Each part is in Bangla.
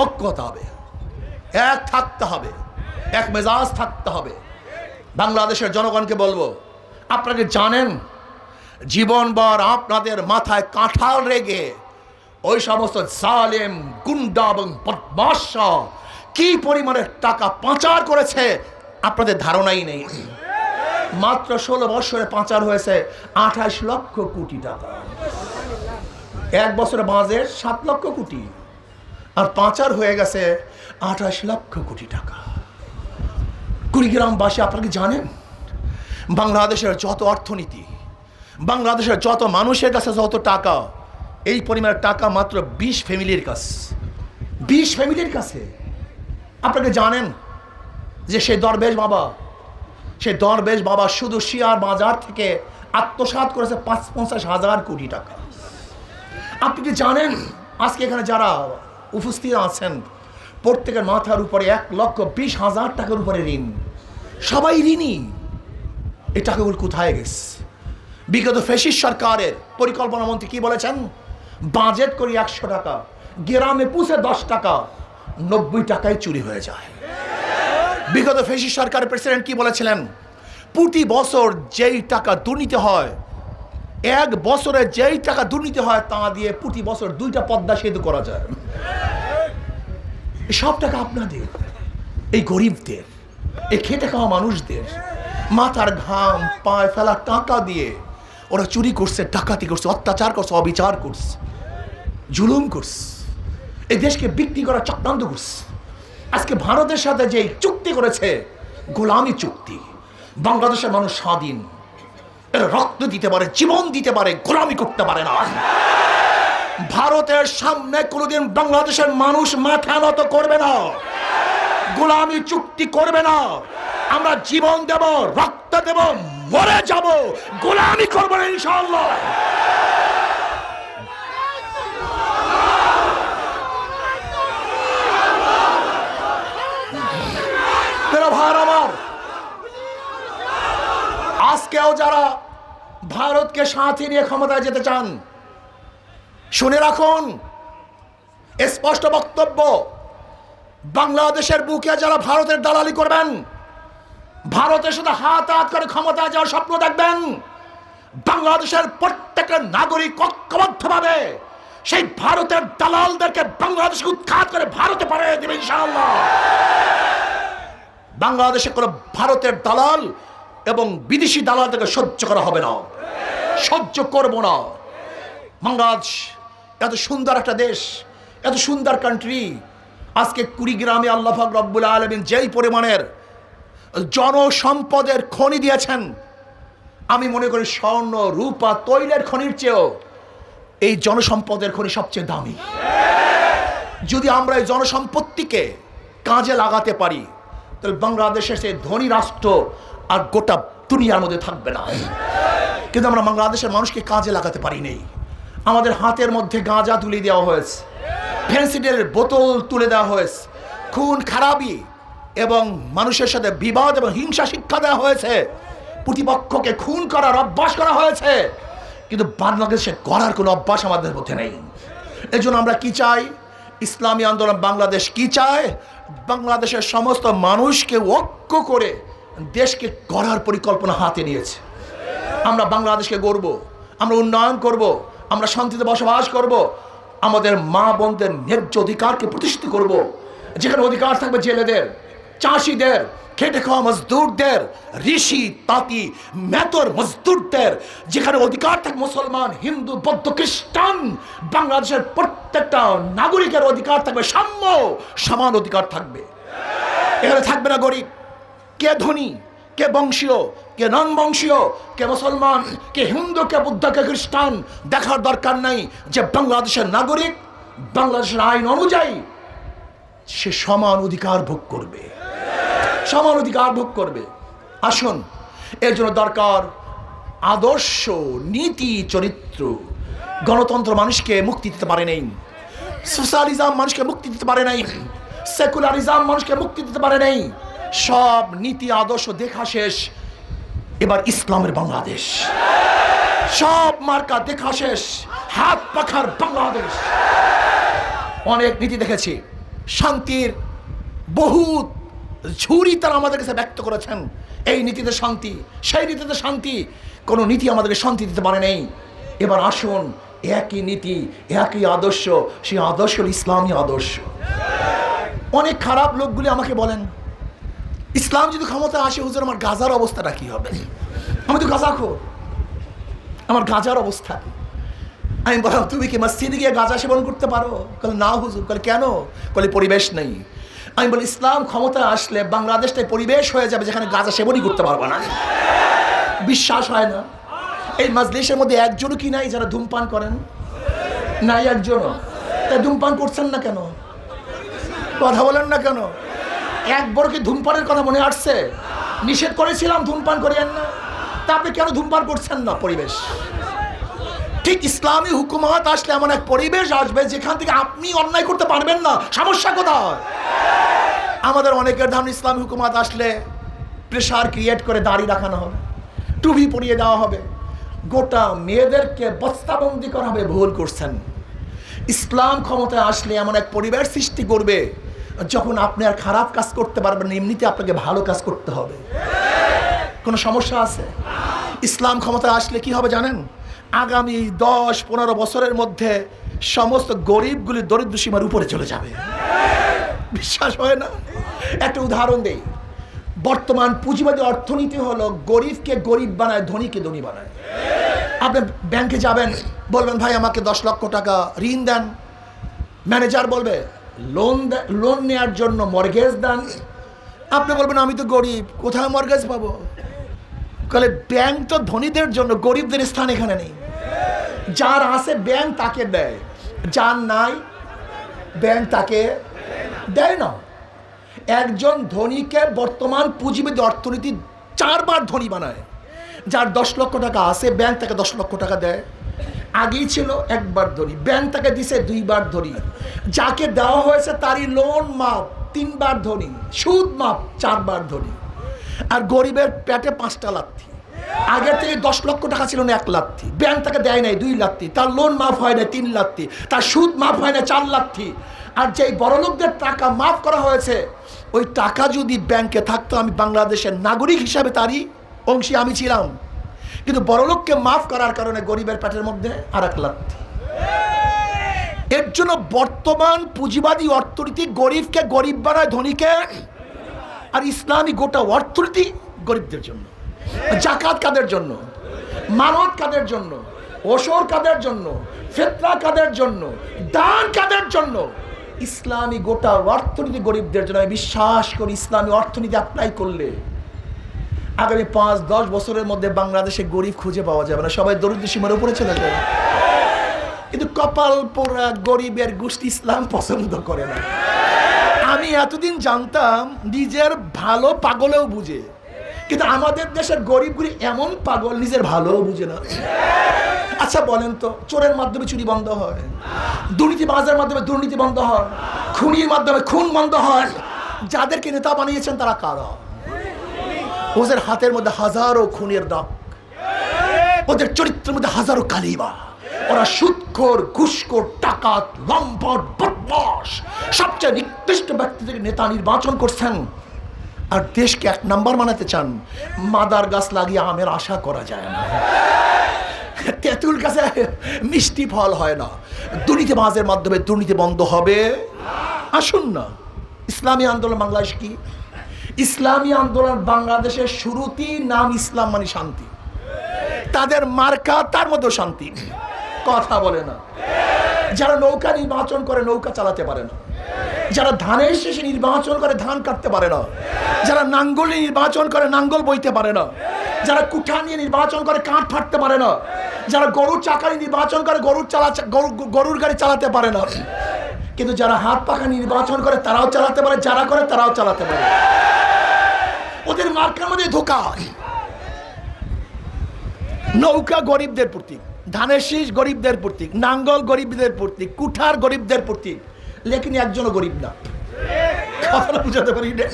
ঐক্য হতে হবে, এক থাকতে হবে, এক মেজাজ থাকতে হবে। বাংলাদেশের জনগণকে বলবো, আপনারা জানেন জীবনভর আপনাদের মাথায় কাঁঠাল রেগে ওই সমস্ত জালেম গুন্ডা এবং বদমাশরা কি পরিমাণের টাকা পাচার করেছে আপনাদের ধারণাই নেই। মাত্র 16 বছরে পাচার হয়েছে 28 লক্ষ কোটি টাকা। এক বছরে বাজেট 7 লক্ষ কোটি, আর পাচার হয়ে গেছে 28 লক্ষ কোটি টাকা। কুড়িগ্রামবাসী আপনারা কি জানেন বাংলাদেশের যত অর্থনীতি, বাংলাদেশের যত মানুষের কাছে যত টাকা, এই পরিমাণের টাকা মাত্র 20 ফ্যামিলির কাছে। 20 ফ্যামিলির কাছে। আপনাকে জানেন যে সেই দরবেশ বাবা শুধু শেয়ার বাজার থেকে আত্মসাৎ করেছে 50 হাজার কোটি টাকা। আপনি কি জানেন আজকে এখানে যারা উপস্থিত আছেন প্রত্যেকের মাথার উপরে 1,20,000 টাকার উপরে ঋণ, সবাই ঋণী। এই টাকাগুলো কোথায় গেছে? বিগত ফ্যাসিস্ট সরকারের পরিকল্পনা মন্ত্রী কি বলেছেন? বাজেট করি 100 টাকা, গ্রামে পুষে 10 টাকা, 90 টাকায় চুরি হয়ে যায়। বিগত ফ্যাসিস্ট সরকারের প্রেসিডেন্ট কি বলেছিলেন? প্রতি বছর যেই টাকা দুর্নীতি হয়, এক বছরে যেই টাকা দুর্নীতি হয় তা দিয়ে প্রতি বছর 2টা পদ্মা সেতু করা যায়। সব টাকা আপনাদের, এই গরিবদের, এই খেটে খাওয়া মানুষদের মাথার ঘাম পায়ে ফেলা টাকা দিয়ে ওরা চুরি করছে, ডাকাতি করছে, অত্যাচার করছে, অবিচার করছে, জুলুম করছে, এই দেশকে বিক্রি করার চক্রান্ত করছে। আজকে ভারতের সাথে যে চুক্তি করেছে, গোলামি চুক্তি। বাংলাদেশের মানুষ স্বাধীন, এরা রক্ত দিতে পারে, জীবন দিতে পারে, গোলামি করতে পারে না। ভারতের সামনে কোনোদিন বাংলাদেশের মানুষ মাথা নত করবে না, গোলামি চুক্তি করবে না। আমরা জীবন দেব, রক্ত দেব, মরে যাব, গোলামি করবো না ইনশাআল্লাহ। ভাই আমার, আজকেও যারা ভারতকে সাথে নিয়ে ক্ষমতায় যেতে চান, শুনে রাখুন স্পষ্ট বক্তব্য, বাংলাদেশের বুকে যারা ভারতের দালালি করবেন, ভারতের সাথে হাত করে ক্ষমতায় যাওয়ার স্বপ্ন দেখবেন, বাংলাদেশের প্রত্যেকটা নাগরিক ঐক্যবদ্ধভাবে সেই ভারতের দালালদেরকে বাংলাদেশকে উৎখাত করে ভারতে পাঠিয়ে দেবে ইনশাআল্লাহ। বাংলাদেশে কোনো ভারতের দালাল এবং বিদেশি দালালদেরকে সহ্য করা হবে না, সহ্য করব না। বাংলাদেশ এত সুন্দর একটা দেশ, এত সুন্দর কান্ট্রি। আজকে কুড়িগ্রামে আল্লাহ পাক রব্বুল আলামিন যেই পরিমাণের জনসম্পদের খনি দিয়েছেন, আমি মনে করি স্বর্ণ রূপা তৈলের খনির চেয়েও এই জনসম্পদের খনি সবচেয়ে দামি। যদি আমরা এই জনসম্পত্তিকে কাজে লাগাতে পারি, তাহলে বাংলাদেশের সেই ধনী রাষ্ট্র আর গোটা দুনিয়ার মধ্যে থাকবে না। কিন্তু আমরা বাংলাদেশের মানুষকে কাজে লাগাতে পারি নাই। আমাদের হাতের মধ্যে গাঁজা তুলে দেওয়া হয়েছে, ফেন্সিডিলের বোতল তুলে দেওয়া হয়েছে, খুন খারাপি এবং মানুষের সাথে বিবাদ এবং হিংসা শিক্ষা দেওয়া হয়েছে, প্রতিপক্ষকে খুন করার অভ্যাস করা হয়েছে। কিন্তু বাংলাদেশে করার কোনো অভ্যাস আমাদের মধ্যে নেই। এই জন্য আমরা কি চাই? ইসলামী আন্দোলন বাংলাদেশ কি চায়? বাংলাদেশের সমস্ত মানুষকে ঐক্য করে দেশকে গড়ার পরিকল্পনা হাতে নিয়েছে। আমরা বাংলাদেশকে গড়ব, আমরা উন্নয়ন করব, আমরা শান্তিতে বসবাস করব, আমাদের মা বোনদের ন্যায্য অধিকারকে প্রতিষ্ঠিত করব। যেখানে অধিকার থাকবে জেলেদের, চাষিদের, খেটে খাওয়া মজদুরদের, ঋষি তাঁতি মেতর মজদুরদের, যেখানে অধিকার থাকবে মুসলমান, হিন্দু, বৌদ্ধ, খ্রিস্টান, বাংলাদেশের প্রত্যেকটা নাগরিকের অধিকার থাকবে সাম্য, সমান অধিকার থাকবে। এখানে থাকবে না গরিব, কে ধনী, কে বংশীয়, কে নন বংশীয়, কে মুসলমান, কে হিন্দু, কে বুদ্ধ, কে খ্রিস্টান, দেখার দরকার নাই। যে বাংলাদেশের নাগরিক, বাংলাদেশের আইন অনুযায়ী সে সমান অধিকার ভোগ করবে, সমান অধিকার ভোগ করবে। আসুন, এর জন্য দরকার আদর্শ, নীতি, চরিত্র। গণতন্ত্র মানুষকে মুক্তি দিতে পারে নাই, সোশ্যালিজম মানুষকে মুক্তি দিতে পারে নাই, সেকুলারিজম মানুষকে মুক্তি দিতে পারে নাই। সব নীতি আদর্শ দেখা শেষ, এবার ইসলামের বাংলাদেশ। সব মার্কা দেখা শেষ, হাত পাখার বাংলাদেশ। অনেক নীতি দেখেছি, শান্তির বহুত ঝুরি তারা আমাদের কাছে ব্যক্ত করেছেন। এই নীতিতে শান্তি, সেই নীতিতে শান্তি, কোনো নীতি আমাদেরকে শান্তি দিতে পারে নেই। এবার আসুন, একই নীতি, একই আদর্শ, সেই আদর্শ হল ইসলামী আদর্শ। অনেক খারাপ লোকগুলি আমাকে বলেন, ইসলাম যদি ক্ষমতা আসে হুজুর আমার গাজার অবস্থাটা কি হবে? আমি তো গাঁজাখোর, আমার গাঁজার অবস্থা। আমি বললাম তুমি কি মসজিদে গিয়ে গাঁজা সেবন করতে পারো? বলে না হুজুর। বলে কেন? বলে পরিবেশ নেই। আমি বলি ইসলাম ক্ষমতা আসলে বাংলাদেশটাই পরিবেশ হয়ে যাবে যেখানে গাঁজা সেবনই করতে পারবো না। বিশ্বাস হয় না? এই মাজলিসের মধ্যে একজনও কি নাই যারা ধূমপান করেন? নাই একজনও। তাই ধূমপান করছেন না কেন? কথা বলেন না কেন? একবার কি ধূমপানের কথা মনে আসছে? নিষেধ করেছিলাম ধূমপান করিয়েন না, তা আপনি কেন ধূমপান করছেন না? পরিবেশ ঠিক ইসলামী হুকুমত আসলে এমন এক পরিবেশ আসবে যেখান থেকে আপনি অন্যায় করতে পারবেন না। সমস্যা কোথায়? আমাদের অনেকের ধারণা ইসলামী হুকুমত আসলে প্রেশার ক্রিয়েট করে দাড়ি রাখানো হবে, টুপি পরিয়ে দেওয়া হবে, গোটা মেয়েদেরকে বস্তাবন্দি করা হবে। ভুল করছেন। ইসলাম ক্ষমতায় আসলে এমন এক পরিবেশ সৃষ্টি করবে যখন আপনি আর খারাপ কাজ করতে পারবেন না, এমনিতে আপনাকে ভালো কাজ করতে হবে। কোনো সমস্যা আছে? ইসলাম ক্ষমতায় আসলে কি হবে জানেন? আগামী 10-15 বছরের মধ্যে সমস্ত গরিবগুলি দরিদ্র সীমার উপরে চলে যাবে। বিশ্বাস হয় না? একটা উদাহরণ দেই। বর্তমান পুঁজিবাদী অর্থনীতি হলো গরিবকে গরিব বানায়, ধনীকে ধনী বানায়। আপনি ব্যাংকে যাবেন, বলবেন ভাই আমাকে 10 লক্ষ টাকা ঋণ দেন। ম্যানেজার বলবে লোন নেওয়ার জন্য মর্গেজ দেন। আপনি বলবেন আমি তো গরিব, কোথায় মর্গেজ পাবো? বলে ব্যাংক তো ধনীদের জন্য, গরিবদের স্থান এখানে নেই। যার আছে ব্যাংক তাকে দেয়, যার নাই ব্যাংক তাকে দেয় না। একজন ধনীকে বর্তমান পুঁজিবাদী অর্থনীতি 4 বার ধনী বানায়। যার 10 লক্ষ টাকা আছে ব্যাংক তাকে 10 লক্ষ টাকা দেয়। আগেই ছিল 1 বার ধনী, ব্যাংক তাকে দিছে 2 বার ধনী। যাকে দেওয়া হয়েছে তারই লোন মাপ 3 বার ধনী, সুদ মাপ 4 বার ধনী। আর গরিবের পেটে 5টা লাথি। আগের থেকে 10 লক্ষ টাকা ছিল না 1 লাথি, ব্যাংক তাকে দেয় নাই 2 লাথি, তার লোন মাফ হয় না 3 লাথি, তার সুদ মাফ হয় না 4 লাথি। আর যেই বড় লোকদের টাকা মাফ করা হয়েছে ওই টাকা যদি ব্যাংকে থাকতো, আমি বাংলাদেশের নাগরিক হিসাবে তারই অংশী আমি ছিলাম। কিন্তু বড়লোককে মাফ করার কারণে গরিবের পেটের মধ্যে আর 1 লাথি। এর জন্য বর্তমান পুঁজিবাদী অর্থনীতি গরিবকে গরিব বানায়, ধনীকে। আর ইসলামী গোটা অর্থনীতি গরিবদের জন্য। জাকাত কাদের জন্য? মানত কাদের জন্য? ওসর কাদের জন্য? ফিতরা কাদের জন্য? দান কাদের জন্য? ইসলামী গোটা অর্থনীতি গরিবদের জন্য। আমি বিশ্বাস করি ইসলামী অর্থনীতি অ্যাপ্লাই করলে আগামী 5-10 বছরের মধ্যে বাংলাদেশে গরিব খুঁজে পাওয়া যাবে না, সবাই দরিদ্র সীমার উপরে চলে যাবে। কিন্তু কপাল পোড়া গরিবের গোষ্ঠী ইসলাম পছন্দ করে না। আমি এতদিন জানতাম নিজের ভালো পাগলেও বুঝে, কিন্তু আমাদের দেশের গরিবগুলি এমন পাগল নিজের ভালোও বুঝে না। আচ্ছা বলেন তো, চোরের মাধ্যমে চুরি বন্ধ হয়, দুর্নীতিবাজের মাধ্যমে দুর্নীতি বন্ধ হয়, খুনির মাধ্যমে খুন বন্ধ হয়। যাদেরকে নেতা বানিয়েছেন তারা কারা? ওদের হাতের মধ্যে হাজারো খুনের দাগ, ওদের চরিত্রের মধ্যে হাজারো কালিমা। ওরা সুদখোর, ঘুষখোর, ডাকাত, লম্পট, বদমাশ, সবচেয়ে নিকৃষ্ট ব্যক্তি থেকে নেতা নির্বাচন করছেন। আর দেশকে 1 নাম্বার বানাতে চান। মাদার গাছ লাগিয়ে আমের আশা করা যায় না, তেঁতুল গাছে মিষ্টি ফল হয় না। দুর্নীতিবাজের মাধ্যমে দুর্নীতি বন্ধ হবে। আসুন না, ইসলামী আন্দোলন বাংলাদেশ কি? ইসলামী আন্দোলন বাংলাদেশের শুরুতেই নাম ইসলাম মানে শান্তি। তাদের মার্কা তার মধ্যে শান্তি, কথা বলে না। যারা নৌকা নির্বাচন করে নৌকা চালাতে পারে না, যারা ধানের শেষে নির্বাচন করে ধান কাটতে পারে না, যারা নাঙ্গল নির্বাচন করে নাঙ্গল বইতে পারে না, যারা কুঠা নিয়ে নির্বাচন করে কাঠ ফাটতে পারে না, যারা গরুর চাকা নির্বাচন করে গরুর গাড়ি চালাতে পারে না, কিন্তু যারা হাত পাখা নির্বাচন করে তারাও চালাতে পারে, যারা করে তারাও চালাতে পারে। ওদের মার্কার মধ্যে ধোকা। নৌকা গরিবদের প্রতীক, ধানের শীষ গরিবদের প্রতীক, নাঙ্গল গরিবদের প্রতীক, কুঠার গরিবদের প্রতীক, লেকিন একজনও গরিব না। কথাটা বুঝাতে পারি না?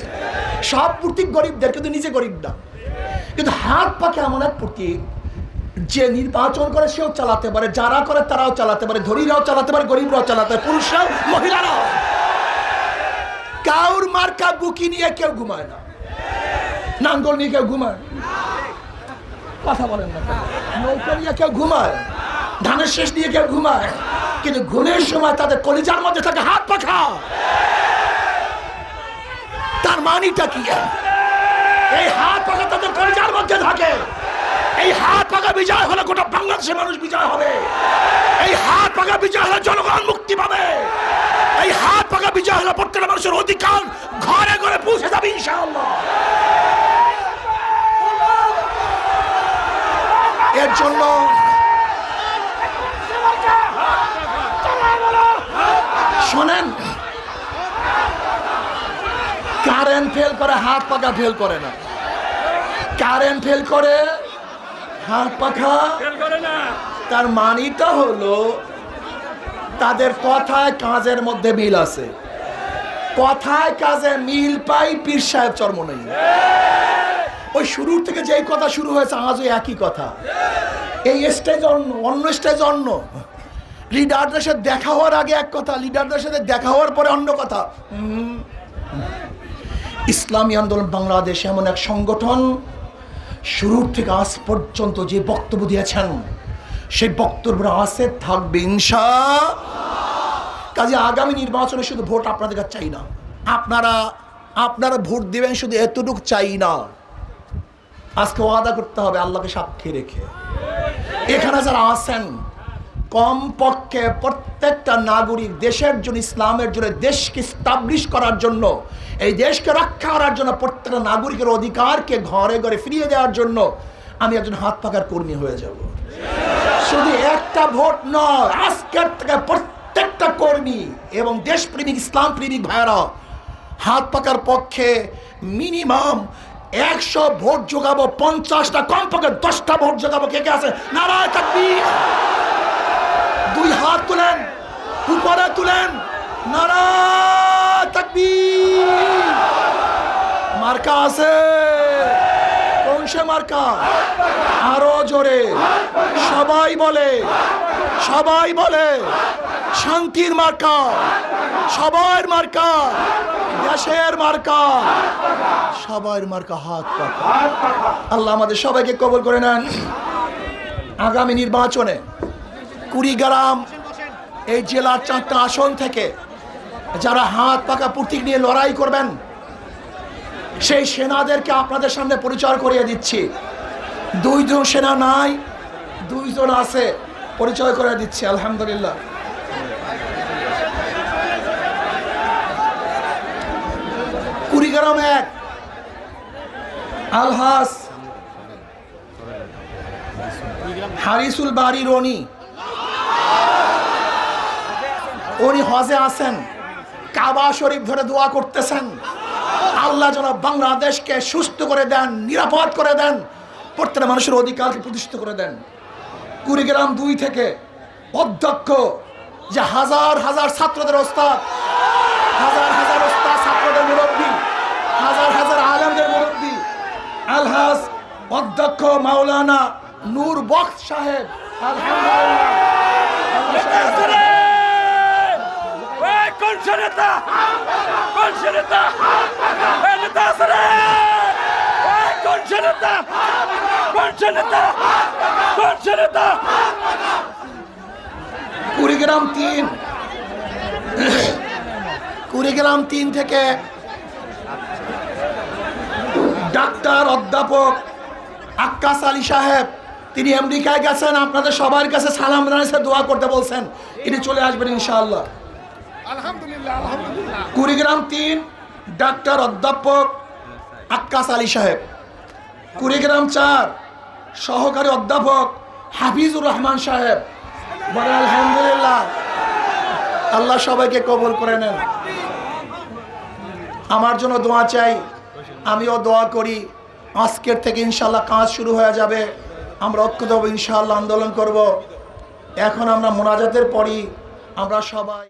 সব প্রতীক গরিবদের, কিন্তু নিজে গরিব না। কিন্তু হাত পাখা এমন এক প্রতীক যে নির্বাচন করে সেও চালাতে পারে, যারা করে তারাও চালাতে পারে, ধনীরাও চালাতে পারে, গরিবরাও চালাতে পারে, পুরুষরাও মহিলারাও। মার্কা বুকি নিয়ে কেউ ঘুমায় না, নাঙ্গল নিয়ে কেউ ঘুমায়, কথা বলেন না, নৌকা নিয়ে কেউ ঘুমায়, ধানের শেষ নিয়ে কেউ ঘুমায়, কিন্তু ঘুমের সময় তাদের কলিজার মধ্যে থাকে হাত পাখা। তার মানিটা কি? এই হাত পাখা তাদের কলিজার মধ্যে থাকে। এই হাত পাখা বিজয় হলে গোটা বাংলাদেশের মানুষ বিজয় হবে। এই হাত পাখা বিজয় হলে জনগণ মুক্তি পাবে। এই হাত পাখা বিজয় হলে প্রত্যেকটা মানুষের অধিকার ঘরে ঘরে পৌঁছে যাবে ইনশাআল্লাহ। এর জন্য শোনেন, কারেন্ট ফেল করে, হাত পাখা ফেল করে না। কারেন্ট ফেল করে, হাত পাখা ফেল করে না। তার মানিটা হলো তাদের কথায় কাজের মধ্যে মিল আছে। কথায় কাজে মিল পাই, পীর সাহেব চর্ম নেই। ওই শুরুর থেকে যেই কথা শুরু হয়েছে আজও একই কথা। এই স্টেজ অন্য, অন্য স্টেজ অন্য। লিডারদের সাথে দেখা হওয়ার আগে এক কথা, লিডারদের সাথে দেখা হওয়ার পরে অন্য কথা। ইসলামী আন্দোলন বাংলাদেশ এমন এক সংগঠন, শুরুর থেকে আজ পর্যন্ত যে বক্তব্য দিয়েছেন সেই বক্তব্য আছে, থাকবে ইনশাআল্লাহ। কাজে আগামী নির্বাচনে শুধু ভোট আপনাদের কাছে চাই না, আপনারা ভোট দিবেন শুধু এতটুকু চাই না। আজকে ওয়াদা করতে হবে আল্লাহকে সাক্ষী রেখে, এখানে যারা আছেন কমপক্ষে প্রত্যেকটা নাগরিক দেশের জন্য, ইসলামের জন্য, দেশকে স্টাবলিশ করার জন্য, এই দেশকে রক্ষা করার জন্য, প্রত্যেকটা নাগরিকের অধিকারকে ঘরে ঘরে ফিরিয়ে দেওয়ার জন্য আমি একজন হাত পাখার কর্মী হয়ে যাব। শুধু একটা ভোট নয়, আজকের থেকে প্রত্যেকটা কর্মী এবং দেশপ্রেমিক ইসলাম প্রেমিক ভাইরা হাত পাখার পক্ষে মিনিমাম 100 ভোট যোগাবো, 50টা, কমপক্ষে 10টা ভোট যোগাবো। কে কে আছে? নারায়ে তাকবীর। দুই হাত তুলেন, উপরে তুলেন, নারায়ে তাকবীর। মার্কা আছে, কোন সে মার্কা? আরো জোরে সবাই বলে, সবাই বলে, শান্তির মার্কা, সবার মার্কা, দেশের মার্কা, সবার মার্কা হাত পাখা। আল্লাহ আমাদের সবাইকে কবুল করে নেন। আগামী নির্বাচনে কুড়িগ্রাম এই জেলার 4টা আসন থেকে যারা হাত পাকা প্রতীক নিয়ে লড়াই করবেন সেই সেনাদেরকে আপনাদের সামনে পরিচয় করিয়ে দিচ্ছি। 2 জন সেনা নাই, 2 জন আছে, পরিচয় করে দিচ্ছি। আলহামদুলিল্লাহ। কুড়িগ্রাম 1 আলহাস হারিসুল বাড়ি রনি, উনি হজে আছেন, কাবা শরীফ ধরে দোয়া করতেছেন আল্লাহ যেন বাংলাদেশকে সুস্থ করে দেন, নিরাপদ করে দেন, প্রত্যেকটা মানুষের অধিকারকে প্রতিষ্ঠিত করে দেন। কুড়িগ্রাম 2 থেকে অধ্যক্ষ, যে হাজার হাজার ছাত্রদের ওস্তাদ, হাজার হাজার ওস্তাদ ছাত্রদের মুরব্বী, হাজার হাজার আলেমদের মুরব্বী, আলহাজ অধ্যক্ষ মাওলানা নূর বক্স সাহেব। আলহামদুলিল্লাহ। কুড়িগ্রাম 3 থেকে ডাক্তার অধ্যাপক আক্কাস আলী সাহেব, তিনি আমেরিকায় গেছেন, আপনাদের সবার কাছে সালাম জানিয়েছে, দোয়া করতে বলছেন, তিনি চলে আসবেন ইনশাআল্লাহ। আলহামদুলিল্লাহ, আলহামদুলিল্লাহ। কুড়িগ্রাম 3 ডাক্তার অধ্যাপক আক্কাস আলী সাহেব। কুড়িগ্রাম 4 সহকারী অধ্যাপক হাফিজুর রহমান সাহেব। বলেন আলহামদুলিল্লাহ। আল্লাহ সবাইকে কবুল করে নেন। আমার জন্য দোয়া চাই, আমিও দোয়া করি। আজকের থেকে ইনশাআল্লাহ কাজ শুরু হয়ে যাবে, আমরা ঐক্যবদ্ধ ইনশাআল্লাহ আন্দোলন করব। এখন আমরা মোনাজাতের পরই আমরা সবাই